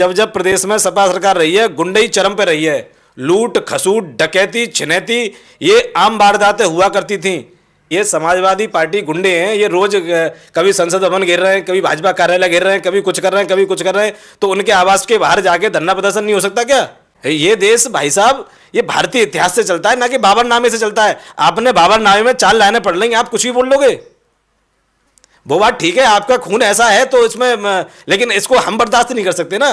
जब जब प्रदेश में सपा सरकार रही है, गुंडई चरम पे रही है। लूट खसूट डकैती छिनैती ये आम वारदातें हुआ करती थी। ये समाजवादी पार्टी गुंडे हैं, ये रोज कभी संसद भवन घेर रहे हैं, कभी भाजपा कार्यालय घेर रहे हैं, कभी कुछ कर रहे हैं, कभी कुछ कर रहे हैं। तो उनके आवास के बाहर जाके धरना प्रदर्शन नहीं हो सकता क्या? ये देश भाई साहब ये भारतीय इतिहास से चलता है, ना कि बाबरनामे से चलता है। आपने बाबरनामे में 4 लाइनें पढ़ लेंगे, आप कुछ भी बोल लोगे। वो बात ठीक है, आपका खून ऐसा है तो इसमें, लेकिन इसको हम बर्दाश्त नहीं कर सकते ना,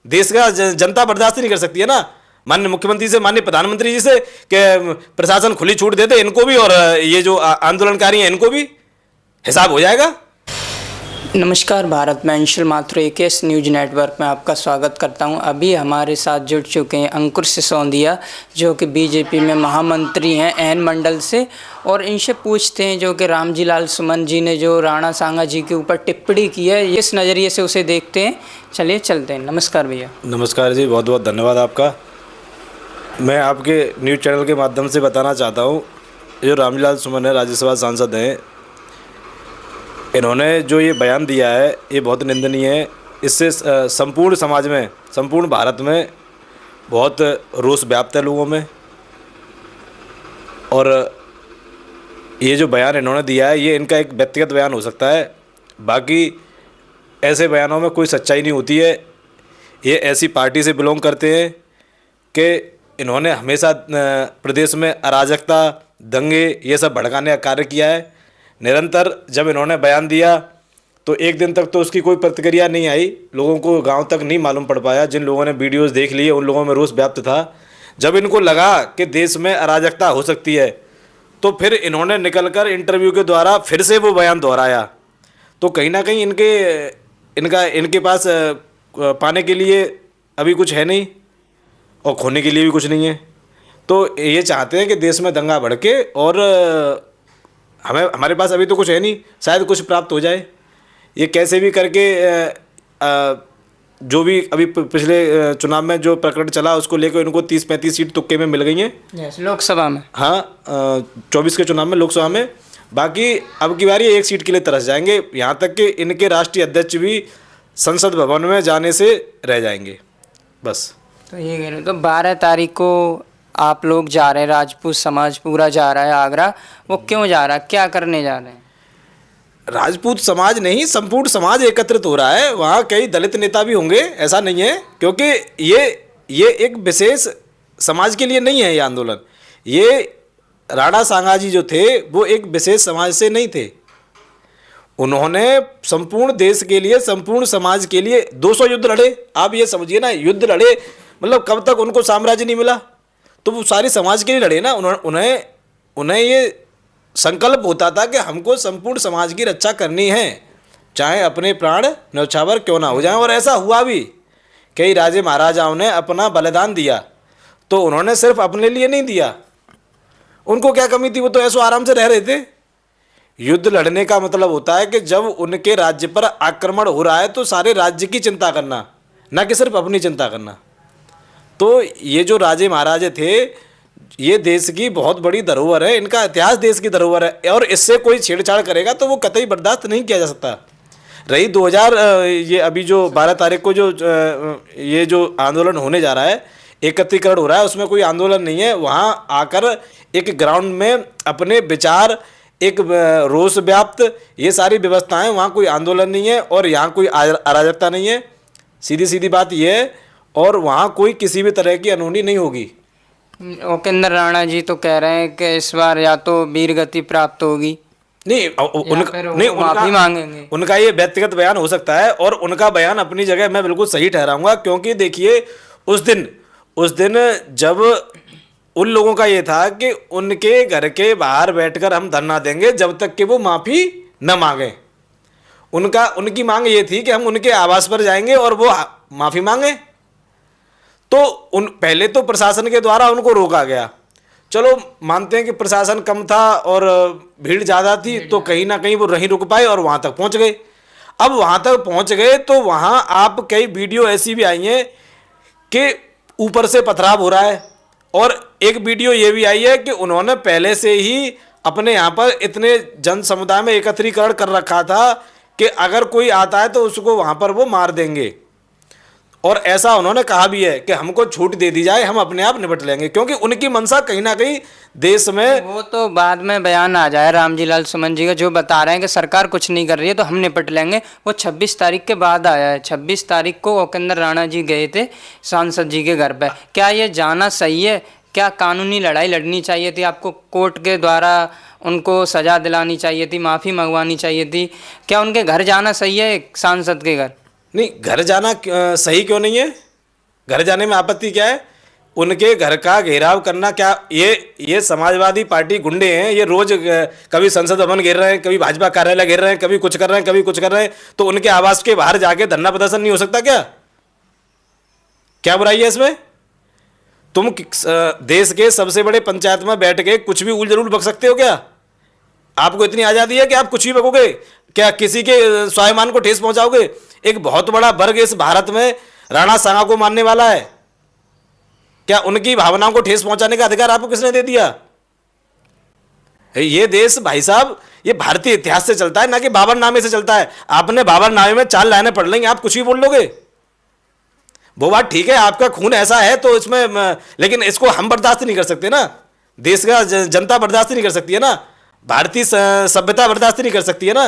देश का जनता बर्दाश्त नहीं कर सकती है ना। माननीय मुख्यमंत्री से, माननीय प्रधानमंत्री जी से कि प्रशासन खुली छूट दे दे इनको भी, और ये जो आंदोलनकारी हैं इनको भी हिसाब हो जाएगा। नमस्कार, भारत में Anshul Mathur AKS news network में आपका स्वागत करता हूं। अभी हमारे साथ जुड़ चुके हैं अंकुर सिसोदिया, जो कि बीजेपी में महामंत्री हैं ऐन मंडल से, और इनसे पूछते हैं जो कि रामजी लाल सुमन जी ने जो राणा सांगा जी के ऊपर टिप्पणी की है, इस नज़रिए से उसे देखते हैं। चलिए चलते हैं। नमस्कार भैया। नमस्कार जी, बहुत बहुत धन्यवाद आपका। मैं आपके न्यूज़ चैनल के माध्यम से बताना चाहता हूँ, जो रामजी लाल सुमन है, राज्यसभा सांसद हैं, इन्होंने जो ये बयान दिया है ये बहुत निंदनीय है। इससे संपूर्ण समाज में, संपूर्ण भारत में बहुत रोष व्याप्त है लोगों में। और ये जो बयान इन्होंने दिया है ये इनका एक व्यक्तिगत बयान हो सकता है, बाकी ऐसे बयानों में कोई सच्चाई नहीं होती है। ये ऐसी पार्टी से बिलोंग करते हैं कि इन्होंने हमेशा प्रदेश में अराजकता, दंगे ये सब भड़काने का कार्य किया है। निरंतर जब इन्होंने बयान दिया तो एक दिन तक तो उसकी कोई प्रतिक्रिया नहीं आई, लोगों को गांव तक नहीं मालूम पड़ पाया। जिन लोगों ने वीडियोस देख लिए उन लोगों में रोष व्याप्त था। जब इनको लगा कि देश में अराजकता हो सकती है तो फिर इन्होंने निकलकर इंटरव्यू के द्वारा फिर से वो बयान दोहराया। तो कहीं ना कहीं इनके पास पाने के लिए अभी कुछ है नहीं और खोने के लिए भी कुछ नहीं है। तो ये चाहते हैं कि देश में दंगा भड़के, और हमारे पास अभी तो कुछ है नहीं, शायद कुछ प्राप्त हो जाए। ये कैसे भी करके जो भी अभी पिछले चुनाव में जो प्रकरण चला उसको लेकर इनको 30-35 सीट तुक्के में मिल गई हैं लोकसभा में। हाँ, 24 के चुनाव में लोकसभा में। बाकी अब की बारी 1 सीट के लिए तरस जाएंगे, यहाँ तक कि इनके राष्ट्रीय अध्यक्ष भी संसद भवन में जाने से रह जाएंगे बस। तो ये कह रहे तो 12 तारीख को आप लोग जा रहे हैं, राजपूत समाज पूरा जा रहा है आगरा। वो क्यों जा रहा है, क्या करने जा रहे हैं? राजपूत समाज नहीं, संपूर्ण समाज एकत्रित हो रहा है। वहाँ कई दलित नेता भी होंगे, ऐसा नहीं है, क्योंकि ये एक विशेष समाज के लिए नहीं है ये आंदोलन। ये राणा सांगा जी जो थे वो एक विशेष समाज से नहीं थे। उन्होंने संपूर्ण देश के लिए, संपूर्ण समाज के लिए 200 युद्ध लड़े। आप ये समझिए ना, युद्ध लड़े मतलब कब तक उनको साम्राज्य नहीं मिला, तो वो सारी समाज के लिए लड़े ना। उन्हें ये संकल्प होता था कि हमको संपूर्ण समाज की रक्षा करनी है, चाहे अपने प्राण न्यौछावर क्यों ना हो जाएं। और ऐसा हुआ भी। कई राजे महाराजाओं ने अपना बलिदान दिया, तो उन्होंने सिर्फ अपने लिए नहीं दिया। उनको क्या कमी थी, वो तो ऐसो आराम से रह रहे थे। युद्ध लड़ने का मतलब होता है कि जब उनके राज्य पर आक्रमण हो रहा है तो सारे राज्य की चिंता करना, ना कि सिर्फ अपनी चिंता करना। तो ये जो राजे महाराजे थे, ये देश की बहुत बड़ी धरोहर है, इनका इतिहास देश की धरोहर है, और इससे कोई छेड़छाड़ करेगा तो वो कतई बर्दाश्त नहीं किया जा सकता। रही 2000 ये अभी जो 12 तारीख को जो ये जो आंदोलन होने जा रहा है, एकत्रीकरण हो रहा है, उसमें कोई आंदोलन नहीं है। वहाँ आकर एक ग्राउंड में अपने विचार, एक रोष व्याप्त, ये सारी व्यवस्थाएं, वहाँ कोई आंदोलन नहीं है और यहाँ कोई अराजकता नहीं है। सीधी सीधी बात यह है। और वहाँ कोई किसी भी तरह की अनहोनी नहीं होगी। उपेंद्र राणा जी तो कह रहे हैं कि इस बार या तो वीर गति प्राप्त होगी, माफी मांगेंगे। उनका ये व्यक्तिगत बयान हो सकता है, और उनका बयान अपनी जगह मैं बिल्कुल सही ठहराऊंगा। क्योंकि देखिए, उस दिन जब उन लोगों का ये था कि उनके घर के बाहर बैठकर हम धरना देंगे जब तक कि वो माफ़ी न मांगे। उनकी मांग ये थी कि हम उनके आवास पर जाएंगे और वो माफ़ी मांगे। तो पहले तो प्रशासन के द्वारा उनको रोका गया। चलो मानते हैं कि प्रशासन कम था और भीड़ ज़्यादा थी, तो कहीं ना कहीं वो नहीं रुक पाए और वहाँ तक पहुँच गए। अब वहाँ तक पहुँच गए तो वहाँ आप कई वीडियो ऐसी भी आई हैं कि ऊपर से पथराव हो रहा है, और एक वीडियो ये भी आई है कि उन्होंने पहले से ही अपने यहाँ पर इतने जन समुदाय में एकत्रीकरण कर रखा था कि अगर कोई आता है तो उसको वहाँ पर वो मार देंगे। और ऐसा उन्होंने कहा भी है कि हमको छूट दे दी जाए, हम अपने आप निपट लेंगे, क्योंकि उनकी मंशा कहीं ना कहीं देश में। वो तो बाद में बयान आ जाए रामजी लाल सुमन जी का, जो बता रहे हैं कि सरकार कुछ नहीं कर रही है तो हम निपट लेंगे, वो 26 तारीख के बाद आया है। 26 तारीख को ओकेंद्र राणा जी गए थे सांसद जी के घर पे। क्या ये जाना सही है? क्या कानूनी लड़ाई लड़नी चाहिए थी? आपको कोर्ट के द्वारा उनको सज़ा दिलानी चाहिए थी, माफ़ी मंगवानी चाहिए थी? क्या उनके घर जाना सही है एक सांसद के घर? नहीं, घर जाना सही क्यों नहीं है? घर जाने में आपत्ति क्या है? उनके घर का घेराव करना क्या? ये समाजवादी पार्टी गुंडे हैं, ये रोज कभी संसद भवन घेर रहे हैं, कभी भाजपा कार्यालय घेर रहे हैं, कभी कुछ कर रहे हैं, कभी कुछ कर रहे हैं। तो उनके आवास के बाहर जाके धरना प्रदर्शन नहीं हो सकता क्या? क्या बुराई है इसमें? तुम देश के सबसे बड़े पंचायत में बैठ के कुछ भी उल जरूर बक सकते हो क्या? आपको इतनी आज़ादी है कि आप कुछ भी बकोगे क्या? किसी के स्वाभिमान को ठेस पहुंचाओगे? एक बहुत बड़ा वर्ग इस भारत में राणा सांगा को मानने वाला है, क्या उनकी भावनाओं को ठेस पहुंचाने का अधिकार आपको किसने दे दिया? ये देश भाई साहब, ये भारतीय इतिहास से चलता है, ना कि बाबरनामे से चलता है। आपने बाबरनामे में 4 लाइनें पढ़ लेंगे, आप कुछ भी बोल लोगे। वो बात ठीक है, आपका खून ऐसा है तो इसमें, लेकिन इसको हम बर्दाश्त नहीं कर सकते ना, देश का जनता बर्दाश्त नहीं कर सकती है ना, भारतीय सभ्यता बर्दाश्त नहीं कर सकती है ना।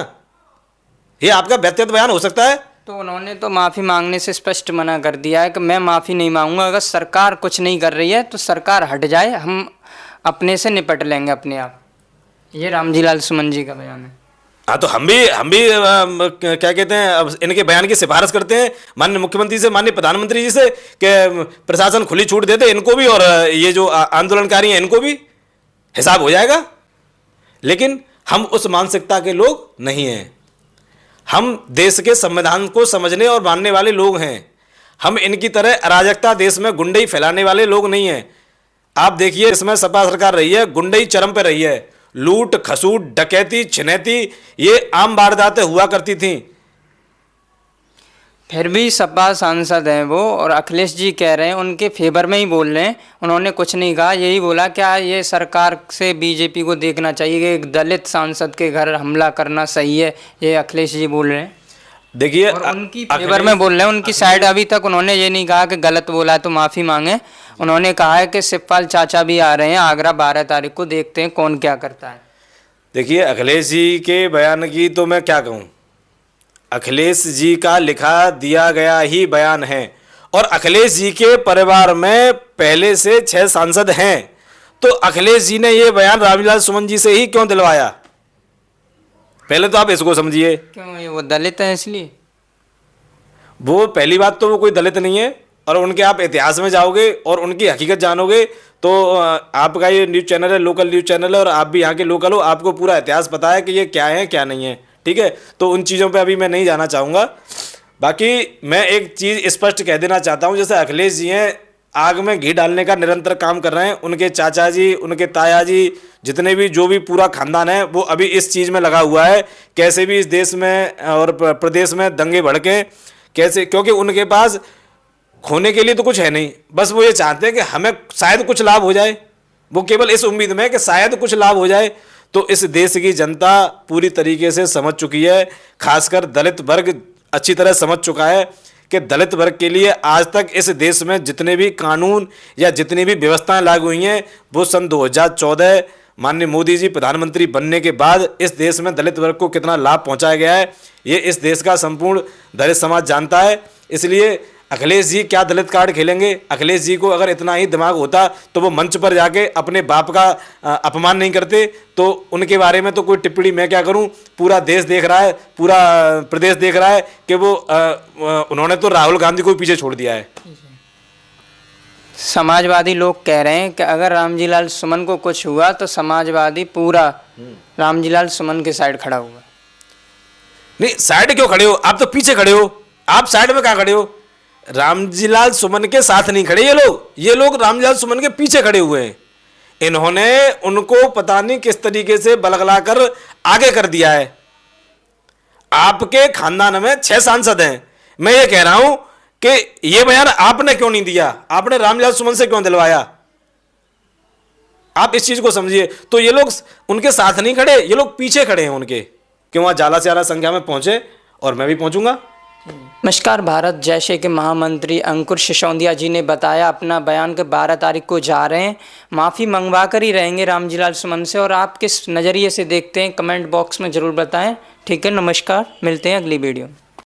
ये आपका व्यक्तिगत बयान हो सकता है। तो उन्होंने तो माफ़ी मांगने से स्पष्ट मना कर दिया है कि मैं माफ़ी नहीं मांगूंगा, अगर सरकार कुछ नहीं कर रही है तो सरकार हट जाए, हम अपने से निपट लेंगे अपने आप। ये रामजी लाल सुमन जी का बयान है। हाँ, तो हम भी क्या कहते हैं, अब इनके बयान की सिफारिश करते हैं माननीय मुख्यमंत्री से, माननीय प्रधानमंत्री जी से, कि प्रशासन खुली छूट देते इनको भी, और ये जो आंदोलनकारी हैं इनको भी, हिसाब हो जाएगा। लेकिन हम उस मानसिकता के लोग नहीं हैं। हम देश के संविधान को समझने और मानने वाले लोग हैं। हम इनकी तरह अराजकता देश में गुंडई फैलाने वाले लोग नहीं हैं। आप देखिए, इसमें सपा सरकार रही है, गुंडई चरम पे रही है, लूट खसूट डकैती छिनैती ये आम वारदातें हुआ करती थीं। फिर भी सपा सांसद हैं वो, और अखिलेश जी कह रहे हैं उनके फेवर में ही बोल रहे हैं, उन्होंने कुछ नहीं कहा, यही बोला क्या ये सरकार से बीजेपी को देखना चाहिए कि एक दलित सांसद के घर हमला करना सही है, ये अखिलेश जी बोल रहे हैं। देखिए, और उनकी फेवर में बोल रहे हैं, उनकी साइड अभी तक उन्होंने ये नहीं कहा कि गलत बोला है तो माफ़ी मांगे। उन्होंने कहा है कि शिवपाल चाचा भी आ रहे हैं आगरा 12 तारीख को, देखते हैं कौन क्या करता है। देखिए, अखिलेश जी के बयान की तो मैं क्या कहूँ, अखिलेश जी का लिखा दिया गया ही बयान है, और अखिलेश जी के परिवार में पहले से 6 सांसद हैं, तो अखिलेश जी ने ये बयान रामजी लाल सुमन जी से ही क्यों दिलवाया? पहले तो आप इसको समझिए। क्यों, ये वो दलित है इसलिए? वो पहली बात तो वो कोई दलित नहीं है, और उनके आप इतिहास में जाओगे और उनकी हकीकत जानोगे तो आपका ये न्यूज़ चैनल है, लोकल न्यूज़ चैनल है, और आप भी यहाँ के लोकल हो, आपको पूरा इतिहास पता है कि ये क्या है क्या नहीं है, ठीक है। तो उन चीज़ों पे अभी मैं नहीं जाना चाहूँगा। बाकी मैं एक चीज़ स्पष्ट कह देना चाहता हूँ, जैसे अखिलेश जी हैं, आग में घी डालने का निरंतर काम कर रहे हैं। उनके चाचा जी, उनके ताया जी, जितने भी जो भी पूरा खानदान है, वो अभी इस चीज़ में लगा हुआ है, कैसे भी इस देश में और प्रदेश में दंगे भड़के कैसे, क्योंकि उनके पास खोने के लिए तो कुछ है नहीं, बस वो ये चाहते हैं कि हमें शायद कुछ लाभ हो जाए। वो केवल इस उम्मीद में कि शायद कुछ लाभ हो जाए। तो इस देश की जनता पूरी तरीके से समझ चुकी है, खासकर दलित वर्ग अच्छी तरह समझ चुका है कि दलित वर्ग के लिए आज तक इस देश में जितने भी कानून या जितनी भी व्यवस्थाएं लागू हुई हैं, वो सन 2014 माननीय मोदी जी प्रधानमंत्री बनने के बाद इस देश में दलित वर्ग को कितना लाभ पहुंचाया गया है, ये इस देश का संपूर्ण दलित समाज जानता है। इसलिए अखिलेश जी क्या दलित कार्ड खेलेंगे? अखिलेश जी को अगर इतना ही दिमाग होता तो वो मंच पर जाके अपने बाप का अपमान नहीं करते। तो उनके बारे में तो कोई टिप्पणी मैं क्या करूं, पूरा देश देख रहा है, पूरा प्रदेश देख रहा है कि वो उन्होंने तो राहुल गांधी को पीछे छोड़ दिया है। समाजवादी लोग कह रहे हैं कि अगर रामजी लाल सुमन को कुछ हुआ तो समाजवादी पूरा रामजी लाल सुमन के साइड खड़ा हुआ। नहीं, साइड क्यों खड़े हो? आप तो पीछे खड़े हो। आप साइड में कहाँ खड़े हो? रामजी लाल सुमन के साथ नहीं खड़े ये लोग रामजी लाल सुमन के पीछे खड़े हुए हैं। इन्होंने उनको पता नहीं किस तरीके से बलगलाकर आगे कर दिया है। आपके खानदान में 6 सांसद हैं। मैं ये कह रहा हूं कि ये बयान आपने क्यों नहीं दिया? आपने रामजी लाल सुमन से क्यों दिलवाया? आप इस चीज को समझिए। तो ये लोग उनके साथ नहीं खड़े, ये लोग पीछे खड़े हैं उनके, कि वहां ज्यादा से ज्यादा संख्या में पहुंचे, और मैं भी पहुंचूंगा। नमस्कार भारत। जैसे कि महामंत्री अंकुर सिसोदिया जी ने बताया अपना बयान के 12 तारीख को जा रहे हैं, माफ़ी मंगवा कर ही रहेंगे रामजीलाल सुमन से। और आप किस नज़रिए से देखते हैं कमेंट बॉक्स में ज़रूर बताएं। ठीक है, नमस्कार, मिलते हैं अगली वीडियो में।